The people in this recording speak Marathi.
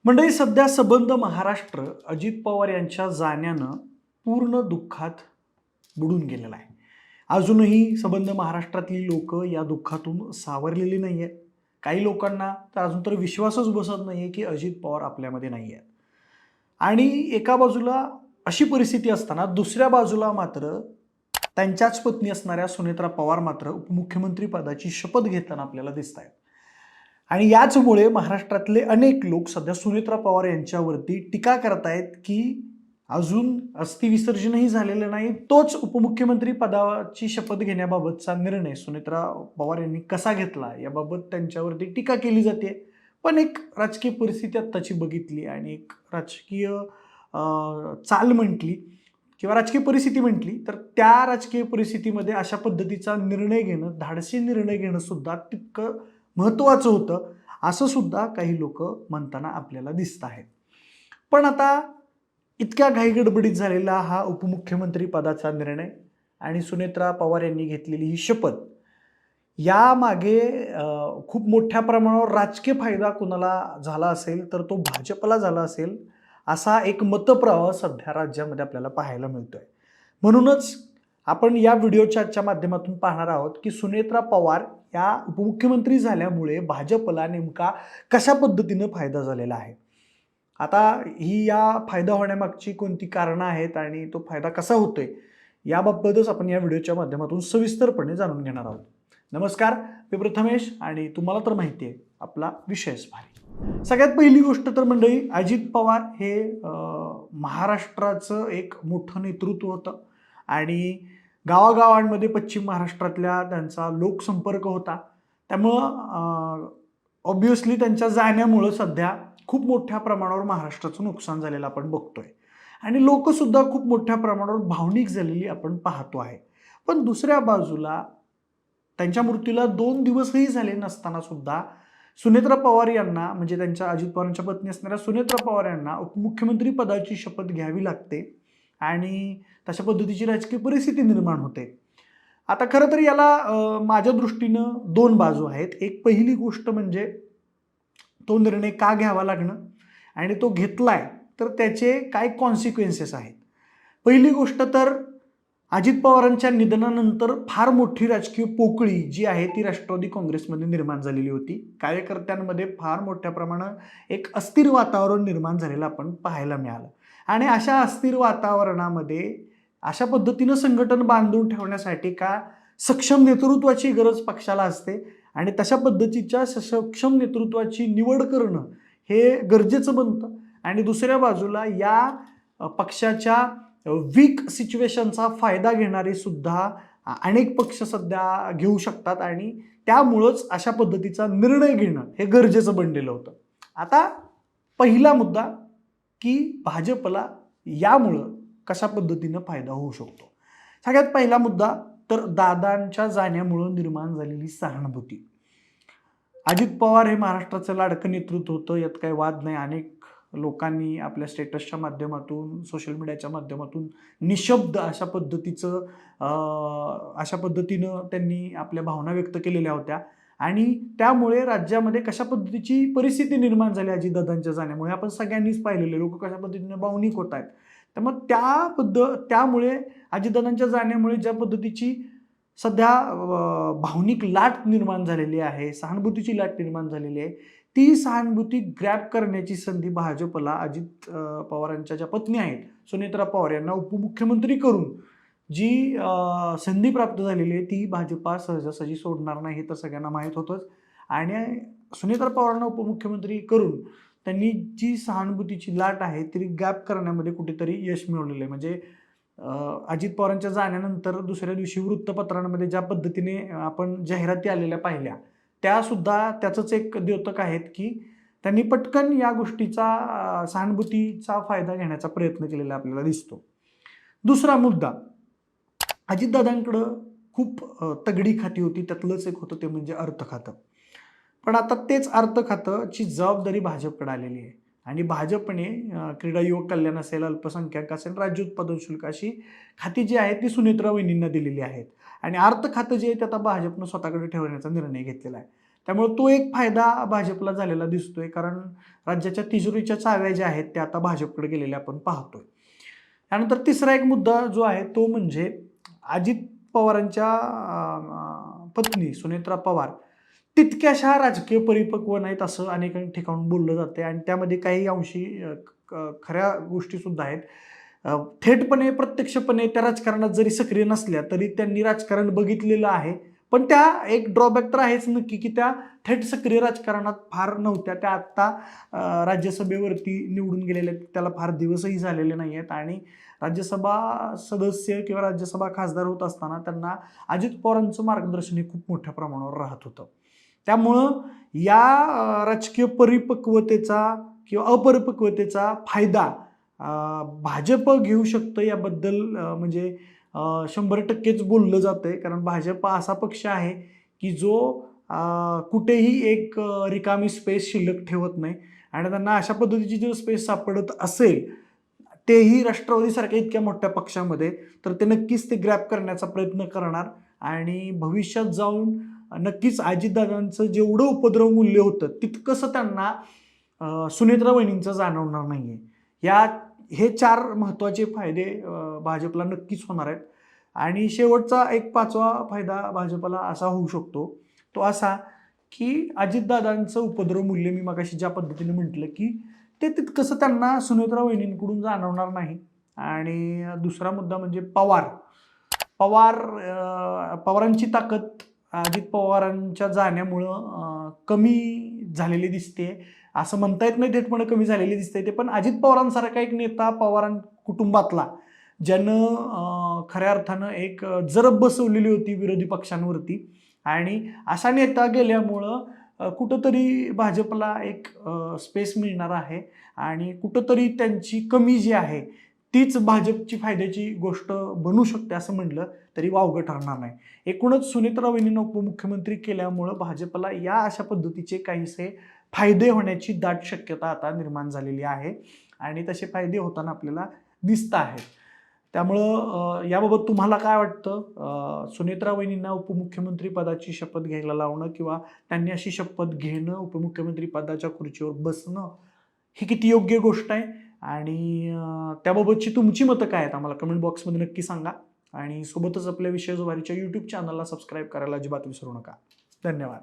मंडळी, सध्या सबंध महाराष्ट्र अजित पवार यांच्या जाण्यानं पूर्ण दुःखात बुडून गेलेला आहे. अजूनही सबंध महाराष्ट्रातली लोक या दुःखातून सावरलेली नाही आहेत. काही लोकांना तर अजून तर विश्वासच बसत नाही आहे की अजित पवार आपल्यामध्ये नाही आहेत. आणि एका बाजूला अशी परिस्थिती असताना दुसऱ्या बाजूला मात्र त्यांच्याच पत्नी असणाऱ्या सुनेत्रा पवार मात्र उपमुख्यमंत्री पदाची शपथ घेताना आपल्याला दिसत आहेत. आणि याचमुळे महाराष्ट्रातले अनेक लोक सध्या सुनेत्रा पवार यांच्यावरती टीका करतायत की अजून अस्थि विसर्जनही झालेलं नाही, तोच उपमुख्यमंत्री पदाची शपथ घेण्याबाबतचा निर्णय सुनेत्रा पवार यांनी कसा घेतला याबाबत त्यांच्यावरती टीका केली जाते. पण एक राजकीय परिस्थिती आत्ताची बघितली आणि एक राजकीय चाल म्हटली किंवा राजकीय परिस्थिती म्हटली तर त्या राजकीय परिस्थितीमध्ये अशा पद्धतीचा निर्णय घेणं, धाडसी निर्णय घेणं सुद्धा तितकं महत्त्वाचं होतं, असं सुद्धा काही लोक म्हणताना आपल्याला दिसत आहेत. पण आता इतक्या घाईगडबडीत झालेला हा उपमुख्यमंत्री पदाचा निर्णय आणि सुनेत्रा पवार यांनी घेतलेली ही शपथ, यामागे खूप मोठ्या प्रमाणावर राजकीय फायदा कुणाला झाला असेल तर तो भाजपला झाला असेल, असा एक मतप्रवाह सध्या राज्यामध्ये आपल्याला पाहायला मिळतोय. म्हणूनच आपण या व्हिडिओच्या आजच्या माध्यमातून पाहणार आहोत की सुनेत्रा पवार या उपमुख्यमंत्री झाल्यामुळे भाजपला नेमका कशा पद्धतीनं फायदा झालेला आहे. आता ही या फायदा होण्यामागची कोणती कारणं आहेत आणि तो फायदा कसा होतोय याबाबतच आपण या व्हिडिओच्या माध्यमातून सविस्तरपणे जाणून घेणार आहोत. नमस्कार, मी प्रथमेश आणि तुम्हाला तर माहिती आहे आपला विषयच भारी. सगळ्यात पहिली गोष्ट तर मंडळी, अजित पवार हे महाराष्ट्राचं एक मोठं नेतृत्व होतं आणि गावागावांमध्ये पश्चिम महाराष्ट्रातल्या त्यांचा लोकसंपर्क होता. त्यामुळं ऑब्व्हियसली त्यांच्या जाण्यामुळं सध्या खूप मोठ्या प्रमाणावर महाराष्ट्राचं नुकसान झालेलं आपण बघतोय आणि लोकसुद्धा खूप मोठ्या प्रमाणावर भावनिक झालेली आपण पाहतो आहे. पण दुसऱ्या बाजूला त्यांच्या मृत्यूला 2 दिवसही झाले नसताना सुद्धा सुनेत्रा पवार यांना, म्हणजे त्यांच्या अजित पवारांच्या पत्नी असणाऱ्या सुनेत्रा पवार यांना उपमुख्यमंत्री पदाची शपथ घ्यावी लागते आणि तशा पद्धतीची राजकीय परिस्थिती निर्माण होते. आता खरं तर याला माझ्या दृष्टीनं 2 बाजू आहेत. एक पहिली गोष्ट म्हणजे तो निर्णय का घ्यावा लागणं आणि तो घेतलाय तर त्याचे काय कॉन्सिक्वेन्सेस आहेत. पहिली गोष्ट तर अजित पवारांच्या निधनानंतर फार मोठी राजकीय पोकळी जी आहे ती राष्ट्रवादी काँग्रेसमध्ये निर्माण झालेली होती. कार्यकर्त्यांमध्ये फार मोठ्या प्रमाणात एक अस्थिर वातावरण निर्माण झालेलं आपण पाहायला मिळालं आणि अशा अस्थिर वातावरणामध्ये अशा पद्धतीनं संघटन बांधून ठेवण्यासाठी का सक्षम नेतृत्वाची गरज पक्षाला असते आणि तशा पद्धतीच्या सक्षम नेतृत्वाची निवड करणं हे गरजेचं बनतं. आणि दुसऱ्या बाजूला या पक्षाच्या वीक सिच्युएशनचा फायदा घेणारे सुद्धा अनेक पक्ष सध्या घेऊ शकतात आणि त्यामुळंच अशा पद्धतीचा निर्णय घेणं हे गरजेचं बनलेलं होतं. आता पहिला मुद्दा की भाजपला यामुळं कशा पद्धतीनं फायदा होऊ शकतो. सगळ्यात पहिला मुद्दा तर दादांच्या जाण्यामुळं निर्माण झालेली सहानुभूती. अजित पवार हे महाराष्ट्राचं लाडकं नेतृत्व होतं, यात काही वाद नाही. अनेक लोकांनी आपल्या स्टेटसच्या माध्यमातून, सोशल मीडियाच्या माध्यमातून निशब्द अशा पद्धतीनं त्यांनी आपल्या भावना व्यक्त केलेल्या होत्या आणि त्यामुळे राज्यामध्ये कशा पद्धतीची परिस्थिती निर्माण झाली अजितदादांच्या जाण्यामुळे आपण सगळ्यांनीच पाहिलेले. लोक कशा पद्धतीने भावनिक होत आहेत. त्यामुळे त्यामुळे अजितदादांच्या जाण्यामुळे ज्या पद्धतीची सध्या भावनिक लाट निर्माण झालेली आहे, सहानुभूतीची लाट निर्माण झालेली आहे, ती सहानुभूती ग्रॅब करण्याची संधी भाजपला अजित पवारांच्या ज्या पत्नी आहेत सुनेत्रा पवार यांना उपमुख्यमंत्री करून जी संधी प्राप्त झालेली आहे ती भाजपा सहजासहजी सोडणार नाही हे तर सगळ्यांना माहीत होतंच. आणि सुनेत्रा पवारांना उपमुख्यमंत्री करून त्यांनी जी सहानुभूतीची लाट आहे ती गॅप करण्यामध्ये कुठेतरी यश मिळवलेलं आहे. म्हणजे अजित पवारांच्या जाण्यानंतर दुसऱ्या दिवशी वृत्तपत्रांमध्ये ज्या पद्धतीने आपण जाहिराती आलेल्या पाहिल्या त्यासुद्धा त्याचंच एक द्योतक आहेत की त्यांनी पटकन या गोष्टीचा सहानुभूतीचा फायदा घेण्याचा प्रयत्न केलेला आपल्याला दिसतो. दुसरा मुद्दा, अजितदादांकडं खूप तगडी खाती होती, त्यातलंच एक होतं ते म्हणजे अर्थ खातं. पण आता तेच अर्थ खात्याची जबाबदारी भाजपकडे आलेली आहे आणि भाजपने क्रीडा युवक कल्याण असेल, अल्पसंख्याक असेल, राज्य उत्पादन शुल्क अशी खाती जी आहेत ती सुनेत्रा वहिनींना दिलेली आहेत आणि अर्थ खातं जे आहे ते आता भाजपनं स्वतःकडे ठेवण्याचा निर्णय घेतलेला आहे. त्यामुळे तो एक फायदा भाजपला झालेला दिसतोय, कारण राज्याच्या तिजोरीच्या चाव्या ज्या आहेत त्या आता भाजपकडे गेलेल्या आपण पाहतोय. त्यानंतर तिसरा एक मुद्दा जो आहे तो म्हणजे अजित पवारांच्या पत्नी सुनेत्रा पवार तितक्याशा राजकीय परिपक्व नाहीत असं अनेक ठिकाणून बोललं जाते, आणि त्यामध्ये काही अंशी खऱ्या गोष्टी सुद्धा आहेत. थेटपणे प्रत्यक्षपणे त्या राजकारणात जरी सक्रिय नसल्या तरी त्यांनी राजकारण बघितलेलं आहे, पण त्या एक ड्रॉबॅक तर आहेच नक्की की त्या थेट सक्रिय राजकारणात फार नव्हत्या. त्या आत्ता राज्यसभेवरती निवडून गेलेल्या आहेत, त्याला फार दिवसही झालेले नाही आहेत, आणि राज्यसभा सदस्य किंवा राज्यसभा खासदार होत असताना त्यांना अजित पवारांचं मार्गदर्शन हे खूप मोठ्या प्रमाणावर राहत होतं. त्यामुळं या राजकीय परिपक्वतेचा किंवा अपरिपक्वतेचा फायदा भाजप घेऊ शकतं याबद्दल म्हणजे 100%च बोललं जातंय, कारण भाजप असा पक्ष आहे की जो कुठेही एक रिकामी स्पेस शिल्लक ठेवत नाही, आणि त्यांना अशा पद्धतीची जर स्पेस सापडत असेल तेही राष्ट्रवादीसारख्या इतक्या मोठ्या पक्षामध्ये, तर ते नक्कीच ते ग्रॅब करण्याचा प्रयत्न करणार, आणि भविष्यात जाऊन नक्कीच अजितदादांचं जेवढं उपद्रव मूल्य होतं तितकंसं त्यांना सुनेत्रा वहिनींचं जाणवणार नाहीये. हे 4 महत्त्वाचे फायदे भाजपला नक्कीच होणार आहेत. आणि शेवटचा एक 5वा फायदा भाजपला असा होऊ शकतो, तो असा की अजितदादांचं उपद्रव मूल्य मी मगाशी ज्या पद्धतीने म्हटलं की ते तितकंसं त्यांना सुनेत्रा वहिनींकडून जाणवणार नाही. आणि दुसरा मुद्दा म्हणजे पवारांची ताकद अजित पवारांच्या जाण्यामुळं कमी झालेली दिसते, असं म्हणता येत नाही थेटपणे कमी झालेली दिसते ते, पण अजित पवारांसारखा एक नेता पवारां कुटुंबातला ज्यानं खऱ्या अर्थानं एक जरब बसवलेली होती विरोधी पक्षांवरती, आणि असा नेता गेल्यामुळं कुठंतरी भाजपला एक स्पेस मिळणार आहे, आणि कुठंतरी त्यांची कमी जी आहे तीच भाजपची फायद्याची गोष्ट बनू शकते असं म्हटलं तरी वावगं ठरणार नाही. एकूणच सुनेत्रा वहिनींना उपमुख्यमंत्री केल्यामुळं भाजपला या अशा पद्धतीचे काहीसे फायदे होण्याची दाट शक्यता आता निर्माण झालेली आहे, आणि तसे फायदे होताना आपल्याला दिसत आहेत. त्यामुळं याबाबत तुम्हाला काय वाटतं? सुनेत्रा वहिनींना उपमुख्यमंत्री पदाची शपथ घ्यायला लावणं किंवा त्यांनी अशी शपथ घेणं, उपमुख्यमंत्री पदाच्या खुर्चीवर बसणं, ही किती योग्य गोष्ट आहे? आणि त्याबाबतची तुमची मतं काय आहेत आम्हाला कमेंट बॉक्समध्ये नक्की सांगा, आणि सोबतच आपल्या विषय जुवारीच्या यूट्यूब चॅनलला सबस्क्राईब करायला अजिबात विसरू नका. धन्यवाद.